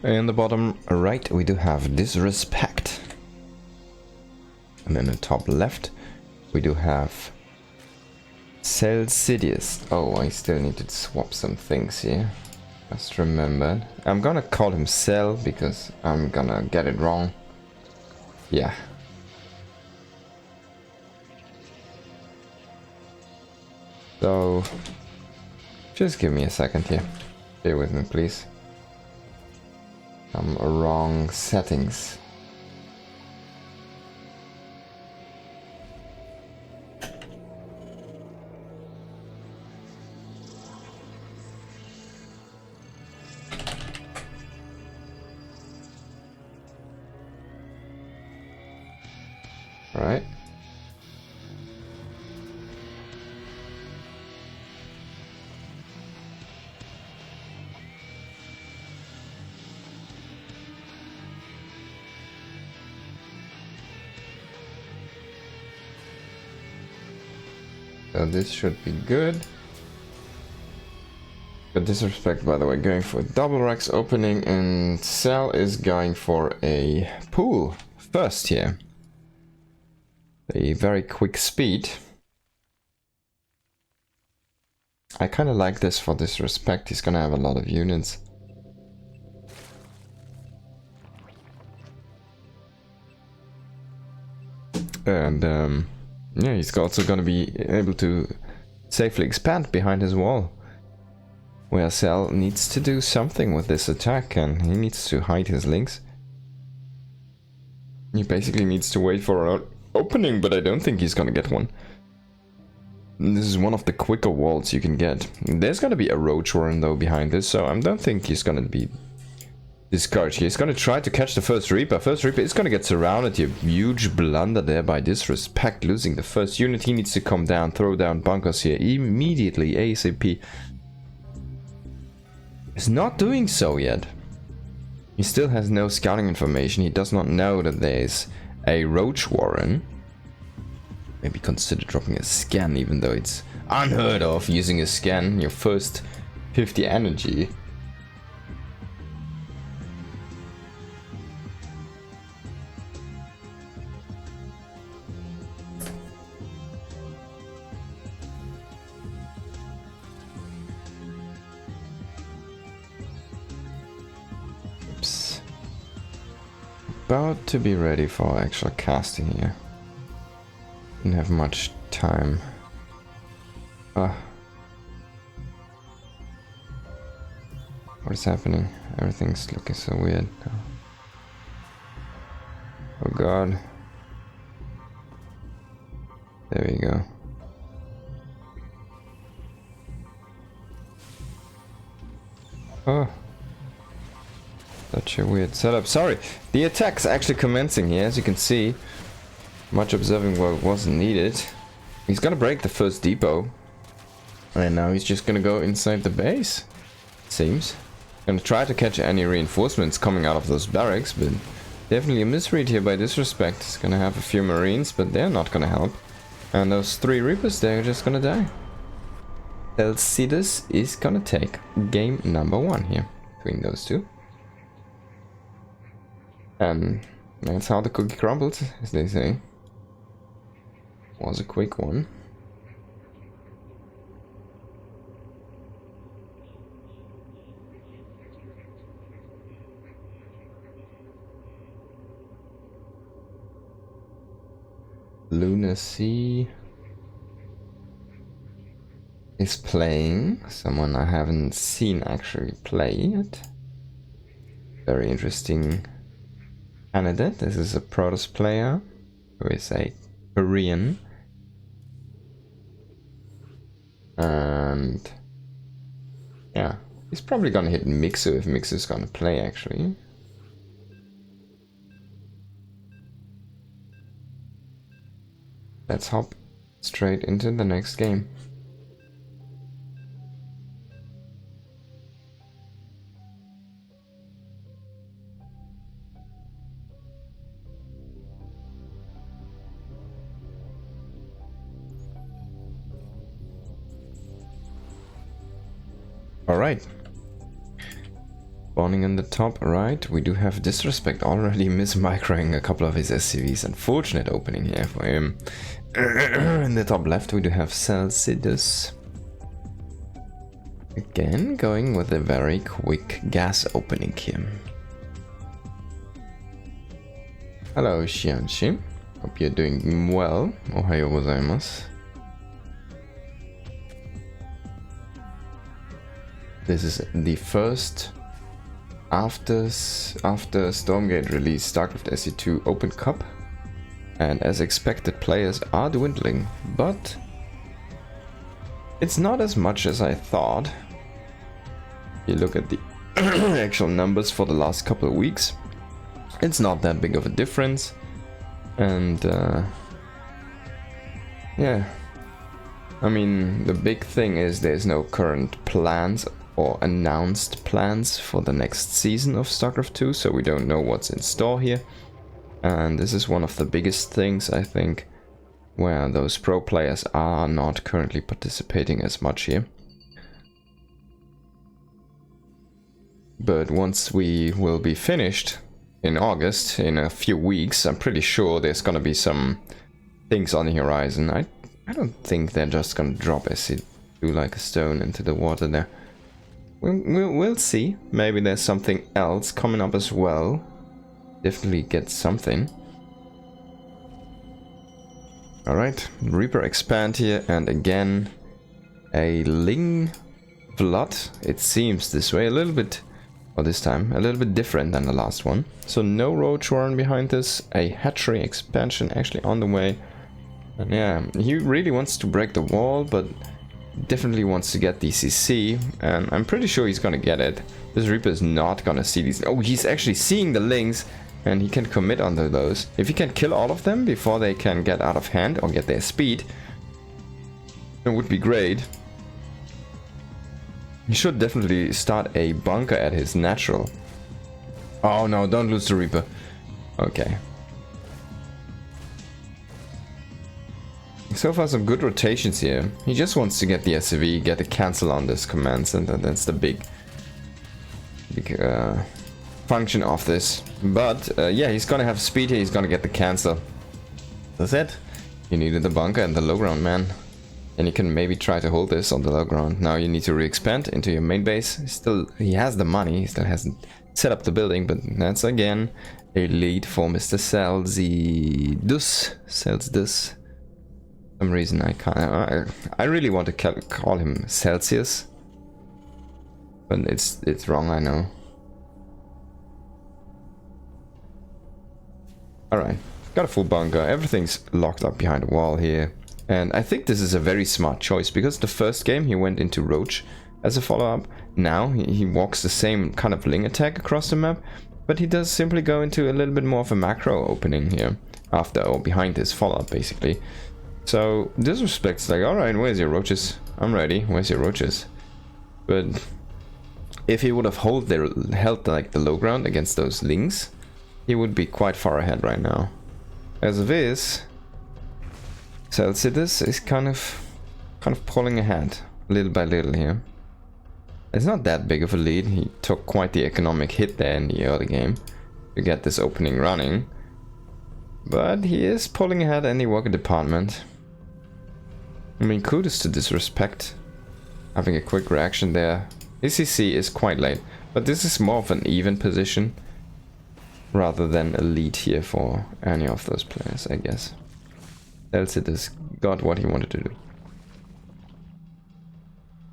In the bottom right, we do have disrespect. And in the top left, we do have Cellsidus. Oh, I still need to swap some things here. Just remembered. I'm gonna call him Cell because I'm gonna get it wrong. Yeah. So, just give me a second here. Bear with me, please. Some wrong settings. Right. So this should be good. But disrespect, by the way, going for double racks opening, and Cell is going for a pool first here. A very quick speed. I kind of like this for disrespect. He's gonna have a lot of units. And yeah, he's also gonna be able to safely expand behind his wall. Where Cell needs to do something with this attack, and he needs to hide his links. He basically needs to wait for an opening, but I don't think he's gonna get one. This is one of the quicker walls you can get. There's gonna be a roach warren though behind this, so I don't think he's gonna be discouraged. He's gonna try to catch the first Reaper. First Reaper is gonna get surrounded here. Huge blunder there by disrespect, losing the first unit. He needs to come down, throw down bunkers here immediately, ASAP. He's not doing so yet. He still has no scouting information. He does not know that there's a roach warren. Maybe consider dropping a scan, even though it's unheard of using a scan your first 50 energy. Oops. About to be ready for actual casting here. Didn't have much time. What is happening? Everything's looking so weird. Oh god. There we go. Oh. Such a weird setup. Sorry, the attack's actually commencing here, as you can see. Much observing work wasn't needed. He's gonna break the first depot. And now he's just gonna go inside the base. Seems. Gonna try to catch any reinforcements coming out of those barracks, but definitely a misread here by disrespect. He's gonna have a few marines, but they're not gonna help. And those 3 Reapers, they're just gonna die. Cellsidus is gonna take game number 1 here between those two. And that's how the cookie crumbled, as they say. Was a quick one. Lunacy is playing someone I haven't seen actually play yet. Very interesting candidate. This is a Protoss player who is a Korean. And yeah, he's probably gonna hit Mixu if Mixu's gonna play actually. Let's hop straight into the next game. All right. Spawning in the top right, we do have Disrespect already mismicroing a couple of his SCVs. Unfortunate opening here for him. In the top left, we do have Cellsidus. Again, going with a very quick gas opening here. Hello, Shianshi. Hope you're doing well. Ohayo gozaimasu. This is the first after Stormgate release StarCraft SC2 Open Cup, and as expected players are dwindling, but it's not as much as I thought. You look at the actual numbers for the last couple of weeks, it's not that big of a difference, and yeah, I mean, the big thing is there's no current plans or announced plans for the next season of StarCraft 2, so we don't know what's in store here. And this is one of the biggest things, I think, where those pro players are not currently participating as much here. But once we will be finished in August, in a few weeks, I'm pretty sure there's gonna be some things on the horizon. I don't think they're just gonna drop SC2 like a stone into the water there. We'll see. Maybe there's something else coming up as well. Definitely get something. Alright, Reaper expand here, and again a Ling Flood. It seems this way a little bit, or this time, a little bit different than the last one. So no Roach Warren behind this, a hatchery expansion actually on the way. And yeah, he really wants to break the wall, but definitely wants to get DCC, and I'm pretty sure he's gonna get it. This Reaper is not gonna see these. Oh, he's actually seeing the Lings, and he can commit onto those. If he can kill all of them before they can get out of hand or get their speed, it would be great. He should definitely start a bunker at his natural. Oh no, don't lose the Reaper. Okay. So far some good rotations here. He just wants to get the SCV, get a cancel on this commands, and that's the big function of this. But yeah, he's gonna have speed here, he's gonna get the cancel. That's it. You needed the bunker and the low ground, man. And you can maybe try to hold this on the low ground. Now you need to re-expand into your main base. He has the money, he still hasn't set up the building, but that's again a lead for Mr. Cellsidus. For some reason I can't. I really want to call him Celsius, but it's wrong, I know. All right, got a full bunker. Everything's locked up behind a wall here, and I think this is a very smart choice because the first game he went into Roach as a follow-up. Now he walks the same kind of Ling attack across the map, but he does simply go into a little bit more of a macro opening here after or behind his follow-up basically. So Disrespect's like, alright, where's your roaches? I'm ready, where's your roaches? But if he would have held like the low ground against those Lings, he would be quite far ahead right now. As it is, Cellsidus is kind of pulling ahead little by little here. It's not that big of a lead. He took quite the economic hit there in the early game to get this opening running, but he is pulling ahead any worker department. I mean, kudos to Disrespect, having a quick reaction there. His CC is quite late, but this is more of an even position rather than a lead here for any of those players, I guess. Cellsidus got what he wanted to do.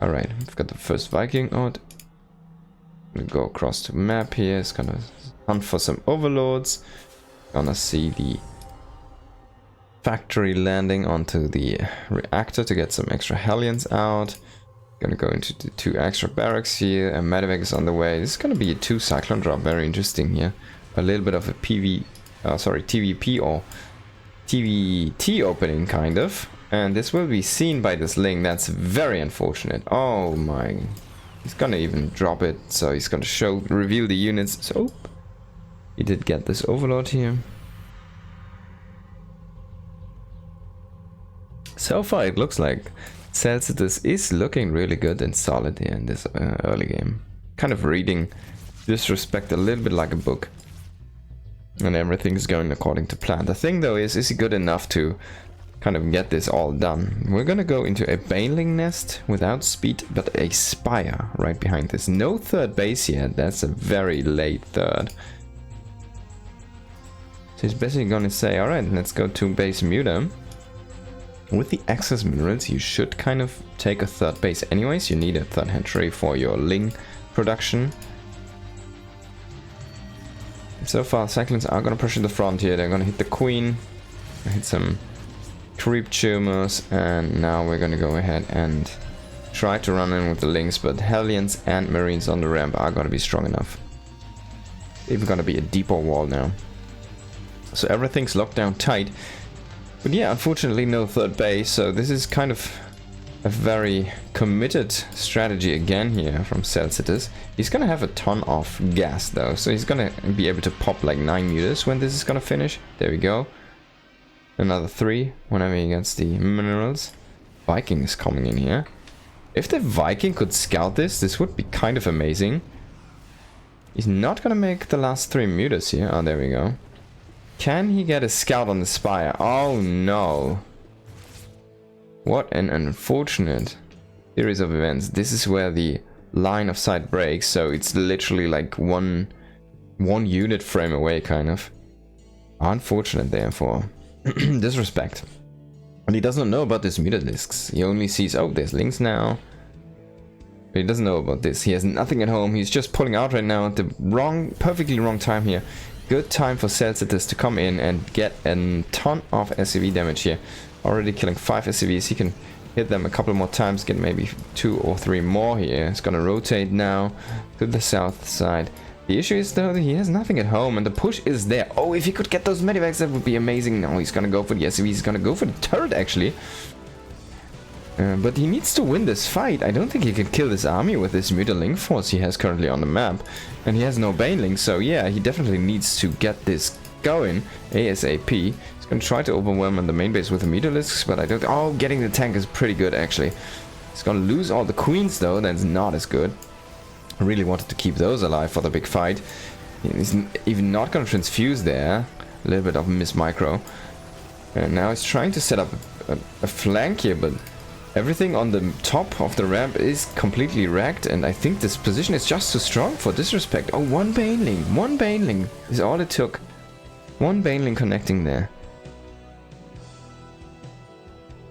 Alright, we've got the first Viking out. We'll go across the map here. It's gonna hunt for some overlords. Gonna see the factory landing onto the reactor to get some extra Hellions out. Gonna go into the 2 extra barracks here. A medevac is on the way. This is gonna be a 2 cyclone drop. Very interesting here. A little bit of a TVP or TVT opening kind of. And this will be seen by this Ling. That's very unfortunate. Oh my. He's gonna even drop it. So he's gonna reveal the units. So he did get this overlord here. So far it looks like Cellsidus is looking really good and solid here in this early game. Kind of reading Disrespect a little bit like a book. And everything's going according to plan. The thing though is he good enough to kind of get this all done? We're gonna go into a baneling nest without speed, but a spire right behind this. No third base yet, that's a very late third. So he's basically gonna say, alright, let's go to base Muta. With the excess minerals, you should kind of take a third base anyways. You need a third hatchery for your Ling production. So far, cyclones are gonna push in the front here. They're gonna hit the queen, hit some creep tumors, and now we're gonna go ahead and try to run in with the Lings, but Hellions and Marines on the ramp are gonna be strong enough. Even gonna be a deeper wall now. So everything's locked down tight. But yeah, unfortunately no third base, so this is kind of a very committed strategy again here from Cellsidus. He's gonna have a ton of gas though, so he's gonna be able to pop like 9 mutas when this is gonna finish. There we go. Another 3 whenever he gets the minerals. Viking is coming in here. If the Viking could scout this, this would be kind of amazing. He's not gonna make the last 3 mutas here. Oh, there we go. Can he get a scout on the spire? Oh no. What an unfortunate series of events. This is where the line of sight breaks, so it's literally like one unit frame away, kind of. Unfortunate, therefore. Disrespect. And he doesn't know about this mutalisks. He only sees, oh, there's links now. But he doesn't know about this. He has nothing at home. He's just pulling out right now at the perfectly wrong time here. Good time for Cellsidus to come in and get a ton of SCV damage here. Already killing 5 SCVs. He can hit them a couple more times, get maybe 2 or 3 more here. It's gonna rotate now to the south side. The issue is though that he has nothing at home and the push is there. Oh, if he could get those medivacs, that would be amazing. No, he's gonna go for the SCV. He's gonna go for the turret actually. But he needs to win this fight. I don't think he can kill this army with this mutaling force he has currently on the map. And he has no baneling, so yeah, he definitely needs to get this going ASAP. He's gonna try to overwhelm on the main base with the mutalisks, but I don't... Oh, getting the tank is pretty good actually. He's gonna lose all the queens though, that's not as good. I really wanted to keep those alive for the big fight. He's even not gonna transfuse there. A little bit of miss micro. And now he's trying to set up a flank here, but everything on the top of the ramp is completely wrecked, and I think this position is just too strong for Disrespect. Oh, one baneling is all it took. One baneling connecting there.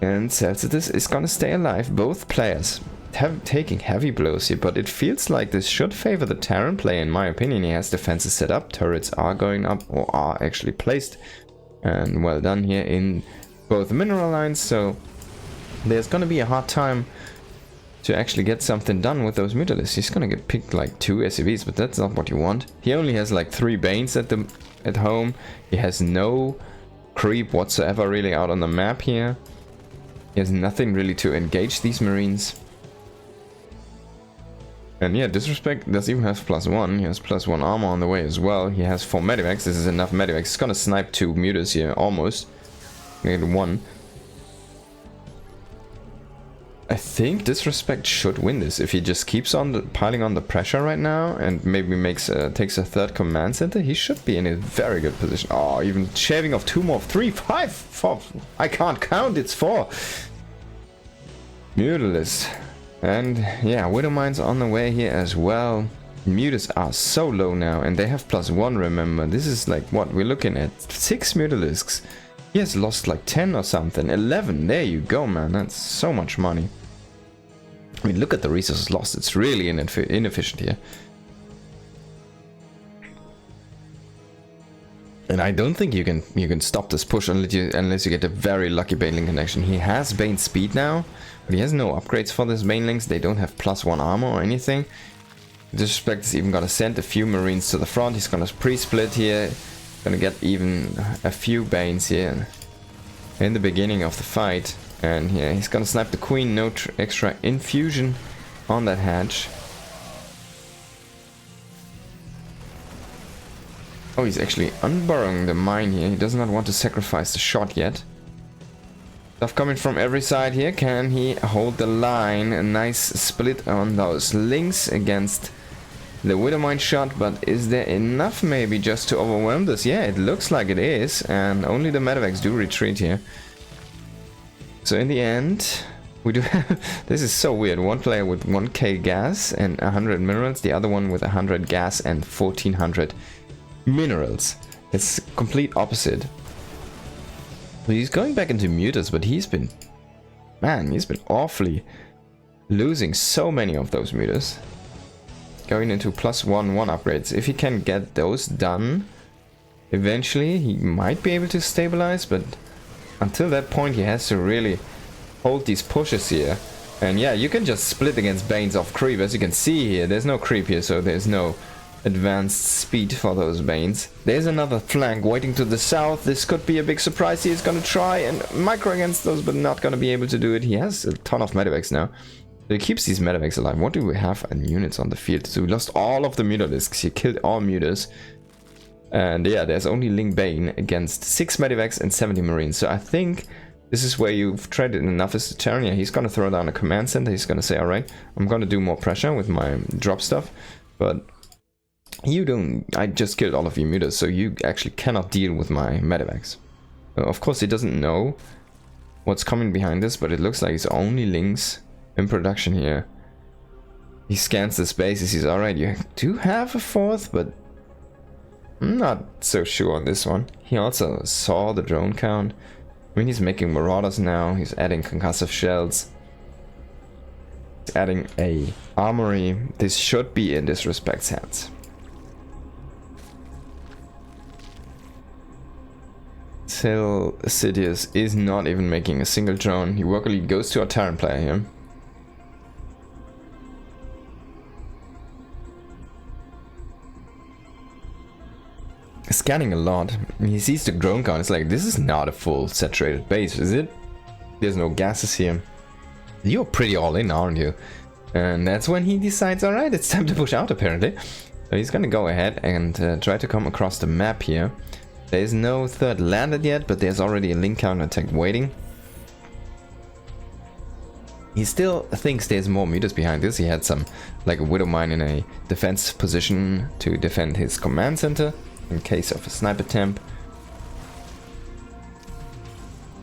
And Cellsidus is gonna stay alive. Both players taking heavy blows here, but it feels like this should favor the Terran player in my opinion. He has defenses set up, turrets are going up, or are actually placed. And well done here in both mineral lines, so there's gonna be a hard time to actually get something done with those mutalisks. He's gonna get picked like 2 SCVs, but that's not what you want. He only has like 3 Banes at home. He has no creep whatsoever really out on the map here. He has nothing really to engage these Marines. And yeah, Disrespect does even have +1. He has +1 armor on the way as well. He has 4 medivacs. This is enough medivacs. He's gonna snipe 2 mutas here, almost. Get 1. I think Disrespect should win this if he just keeps on piling on the pressure right now and maybe takes a 3rd command center. He should be in a very good position. Oh, even shaving off 2 more, 3, 5, 4. I can't count, it's 4. Mutalisks. And yeah, Widowmine's on the way here as well. Mutas are so low now, and they have +1, remember. This is like, what, we're looking at 6 Mutalisks. He has lost like 10 or something. 11, there you go, man. That's so much money. I mean, look at the resources lost. It's really inefficient here. And I don't think you can stop this push unless you get a very lucky baneling connection. He has Bane speed now, but he has no upgrades for this banelings. They don't have +1 armor or anything. Disrespect is even gonna send a few Marines to the front. He's gonna pre-split here. Gonna get even a few Banes here in the beginning of the fight. And yeah, he's gonna snipe the queen. No extra infusion on that hatch. Oh, he's actually unburrowing the mine here. He does not want to sacrifice the shot yet. Stuff coming from every side here. Can he hold the line? A nice split on those links against the Widowmine shot, but is there enough maybe just to overwhelm this? Yeah, it looks like it is, and only the medevacs do retreat here. So in the end, we do have... This is so weird. One player with 1k gas and 100 minerals, the other one with 100 gas and 1400 minerals. It's complete opposite. He's going back into mutas, but he's been... Man, he's been awfully losing so many of those mutas. Going into +1/1 upgrades. If he can get those done, eventually he might be able to stabilize, but until that point he has to really hold these pushes here. And yeah, you can just split against Banes off creep. As you can see here, there's no creep here, so there's no advanced speed for those Banes. There's another flank waiting to the south. This could be a big surprise. He's gonna try and micro against those, but not gonna be able to do it. He has a ton of medevacs now. So he keeps these medevacs alive. What do we have in units on the field? So we lost all of the mutalisks. He killed all mutas. And yeah, there's only Ling Bane against 6 medevacs and 70 marines. So I think this is where you've traded enough as a turn. Yeah, he's gonna throw down a command center. He's gonna say, alright, I'm gonna do more pressure with my drop stuff. But you don't... I just killed all of your mutas, so you actually cannot deal with my medevacs. Of course, he doesn't know what's coming behind this, but it looks like it's only Lings in production here. He scans the spaces. He's alright. You do have a 4th, but I'm not so sure on this one. He also saw the drone count. I mean, he's making marauders now. He's adding concussive shells. He's adding a armory. This should be in Disrespect's hands. Cellsidus is not even making a single drone. He luckily goes to a Terran player here. Scanning a lot. He sees the drone count. It's like, this is not a full saturated base, is it? There's no gases here. You're pretty all in, aren't you? And that's when he decides, alright, it's time to push out apparently. So he's gonna go ahead and try to come across the map here. There's no 3rd landed yet, but there's already a link counter attack waiting. He still thinks there's more mutas behind this. He had some, like a Widowmine in a defense position to defend his command center in case of a sniper attempt.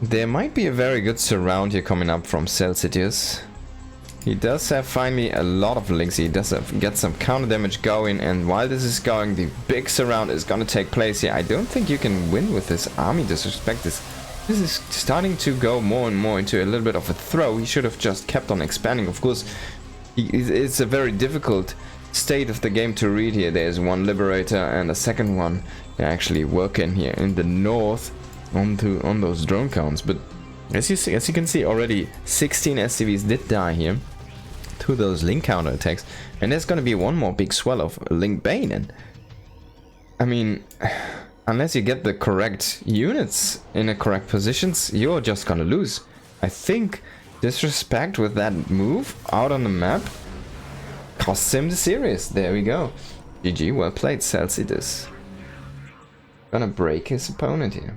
There might be a very good surround here coming up from Cellsidus. He does have finally a lot of links. He does get some counter damage going, and while this is going, the big surround is gonna take place here. I don't think you can win with this army Disrespect. This is starting to go more and more into a little bit of a throw. He should have just kept on expanding. Of course, it's a very difficult state of the game to read here. There's one Liberator and a second one actually working here in the north on those drone counts. But as you can see, already 16 SCVs did die here to those link counter attacks, and there's gonna be one more big swell of Link Bane. And I mean, unless you get the correct units in the correct positions, you're just gonna lose. I think Disrespect with that move out on the map costs him the series. There we go. GG, well played, Cellsidus. Gonna break his opponent here.